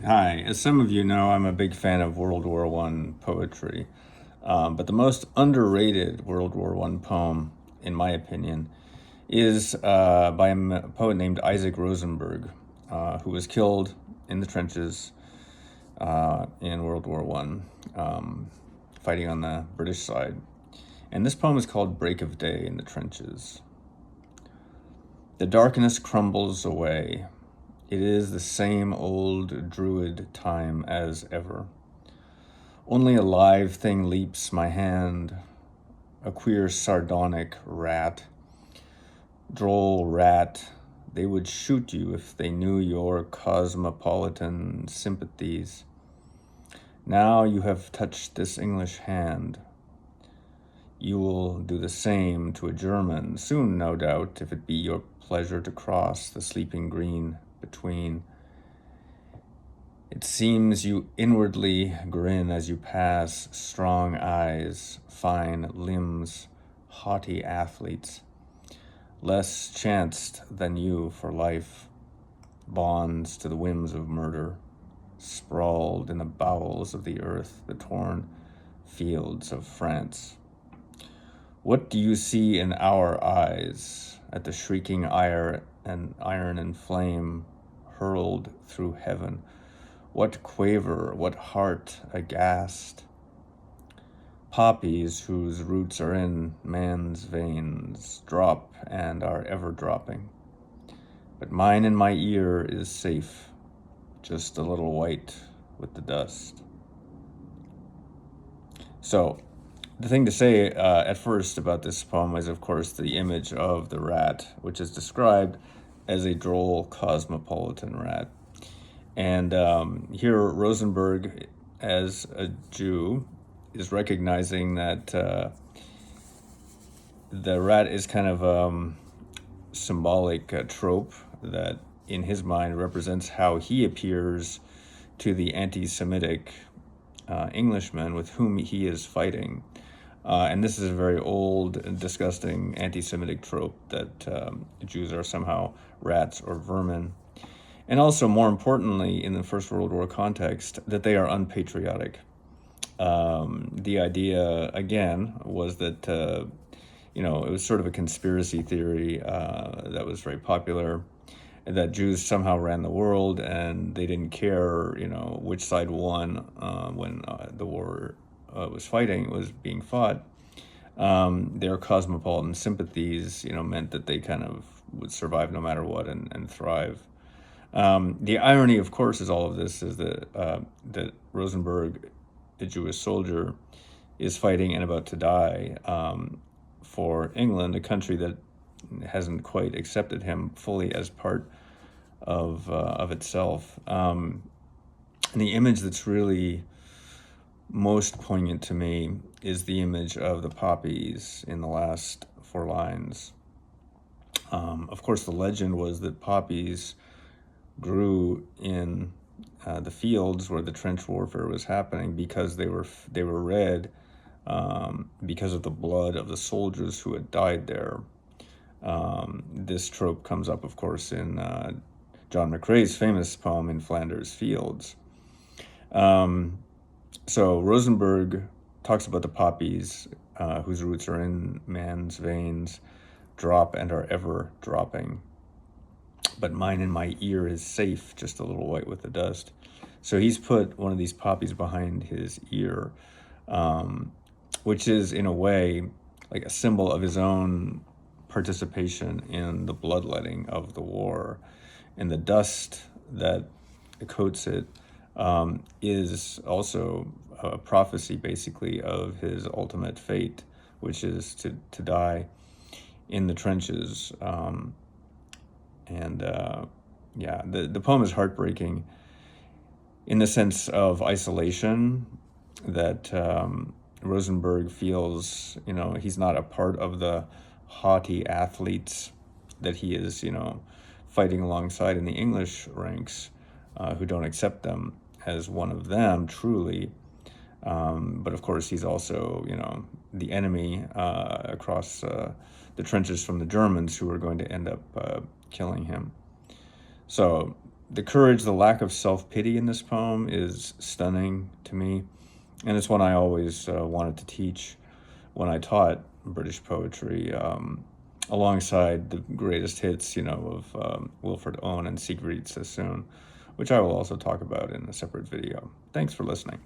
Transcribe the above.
Hi, as some of you know, I'm a big fan of World War I poetry. But the most underrated World War I poem, in my opinion, is by a poet named Isaac Rosenberg, who was killed in the trenches in World War I, fighting on the British side. And this poem is called Break of Day in the Trenches. The darkness crumbles away. It is the same old druid time as ever. Only a live thing leaps my hand, a queer sardonic rat. Droll rat, they would shoot you if they knew your cosmopolitan sympathies. Now you have touched this English hand. You will do the same to a German, soon no doubt, if it be your pleasure to cross the sleeping green between. It seems you inwardly grin as you pass, strong eyes, fine limbs, haughty athletes, less chanced than you for life, bonds to the whims of murder, sprawled in the bowels of the earth, the torn fields of France. What do you see in our eyes at the shrieking iron and flame hurled through heaven? What quaver, what heart aghast? Poppies whose roots are in man's veins drop and are ever dropping. But mine in my ear is safe, just a little white with the dust. So, the thing to say at first about this poem is, of course, the image of the rat, which is described as a droll cosmopolitan rat. And here Rosenberg, as a Jew, is recognizing that the rat is kind of symbolic trope that in his mind represents how he appears to the anti-Semitic Englishman with whom he is fighting. And this is a very old and disgusting anti-Semitic trope that Jews are somehow rats or vermin. And also, more importantly, in the First World War context, that they are unpatriotic. The idea, again, was that, it was sort of a conspiracy theory that was very popular, that Jews somehow ran the world and they didn't care, which side won when the war was being fought. Their cosmopolitan sympathies, meant that they kind of would survive no matter what and thrive. The irony, of course, is all of this is that Rosenberg, a Jewish soldier, is fighting and about to die for England, a country that hasn't quite accepted him fully as part of itself. And the image that's really most poignant to me is the image of the poppies in the last four lines. Of course, the legend was that poppies grew in the fields where the trench warfare was happening because they were red because of the blood of the soldiers who had died there. This trope comes up, of course, in John McCrae's famous poem In Flanders Fields. So Rosenberg talks about the poppies whose roots are in man's veins, drop and are ever dropping. But mine in my ear is safe, just a little white with the dust. So he's put one of these poppies behind his ear, which is, in a way, like a symbol of his own participation in the bloodletting of the war. And the dust that coats it is also a prophecy, basically, of his ultimate fate, which is to die in the trenches. The poem is heartbreaking in the sense of isolation, that Rosenberg feels, he's not a part of the haughty athletes that he is, fighting alongside in the English ranks, who don't accept them as one of them truly. But of course, he's also, the enemy across the trenches from the Germans who are going to end up killing him. So the courage, the lack of self-pity in this poem is stunning to me. And it's one I always wanted to teach when I taught British poetry, alongside the greatest hits, of Wilfred Owen and Sigrid Sassoon, which I will also talk about in a separate video. Thanks for listening.